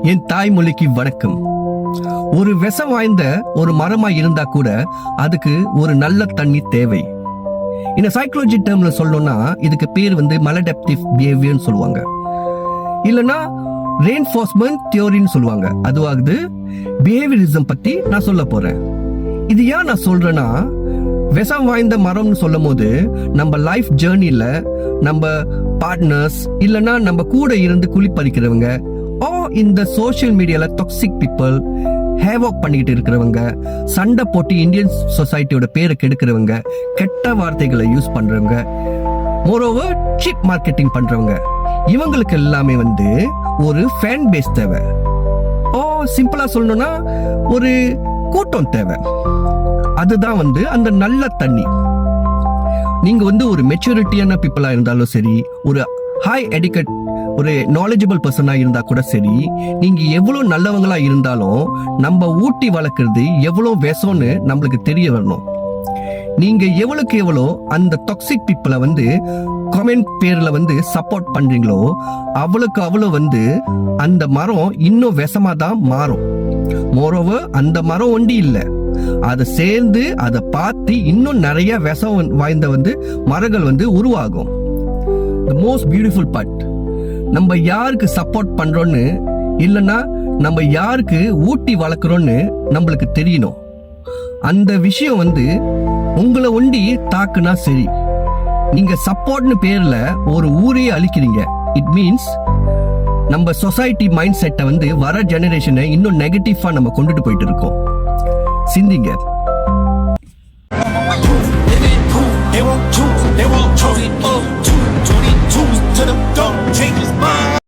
என் தாய்மொழிக்கு வணக்கம். ஒரு விஷம் வாய்ந்த ஒரு மரமா இருந்தா கூட அதுக்கு ஒரு நல்ல தண்ணி தேவை. இந்த சைக்காலஜி டேர்ம்ல சொல்லணும்னா இதுக்கு பேர் மலடப்டிவ் பிஹேவியர்னு சொல்லுவாங்க, இல்லனா ரெயின்ஃபோர்ஸ்மென்ட் தியோரின்னு சொல்லுவாங்க. அதுவாகுது பிஹேவியரிசம் பத்தி நான் சொல்ல போறேன். இது ஏன் நான் சொல்றேன்னா, விஷம் வாய்ந்த மரம்னு சொல்லும் போது நம்ம லைஃப் ஜேர்னில நம்ம பார்ட்னர்ஸ் இல்லனா நம்ம கூட இருந்து குளிப்பறிக்கிறவங்க, இந்த சோசியல் மீடியால டாக்ஸிக் பீப்புள், ஹேவாக் பண்ணிக்கிட்டு இருக்கிறவங்க, சண்டை போட்டு இந்தியன் சொசைட்டியோட பேரை கெடுக்கிறவங்க, கெட்ட வார்த்தைகளை யூஸ் பண்றவங்க, மோரோவர் சீப் மார்க்கெட்டிங் பண்றவங்க, இவங்களுக்கு எல்லாமே ஒரு ஃபேன் பேஸ் தேவை. சிம்பிளா சொல்லணும்னா ஒரு கூட்டம் தேவை. அதுதான் அந்த நல்ல தண்ணி. நீங்க ஒரு மெச்சூரிட்டியான பீப்புளா இருந்தாலும் சரி, ஒரு ஹை எடிகேட் ஒரு நாலேஜபிள் பர்சனா இருந்தா கூட சரி, நீங்க எவ்வளவு நல்லவங்களா இருந்தாலும் நம்ம ஊட்டி வளர்க்கறது எவ்வளவு விஷம்னு நம்மளுக்கு தெரிய வரணும். நீங்க எவ்வளவுக்கு எவ்வளோ அந்த டாக்ஸிக் பீப்புளை கமெண்ட் பேர்ல சப்போர்ட் பண்றீங்களோ அவ்வளவுக்கு அவ்வளவு அந்த மரம் இன்னும் விஷமா தான் மாறும். மோரோவர் அந்த மரம் ஒண்டி இல்ல, அதை சேர்ந்து அதை பார்த்து இன்னும் நிறைய விஷம் வாய்ந்த மரங்கள் உருவாகும். The most beautiful part, நம்ம யாருக்கு சப்போர்ட் பண்றோம்னு இல்லனா நம்ம யாருக்கு ஊட்டி வளர்க்குறோம்னு நம்மளுக்கு தெரியணும். அந்த விஷயம் உங்களை ஒண்டி தாக்குனா சரி, நீங்க சப்போர்ட்னு பேர்ல ஒரு ஊரையே அழிக்கிறீங்க. இட் மீன்ஸ் நம்ம சொசைட்டி மைண்ட் செட்டை வர ஜெனரேஷனை இன்னும் நெகட்டிவா நம்ம கொண்டுட்டு போயிட்டு இருக்கோம். சிந்திங்க.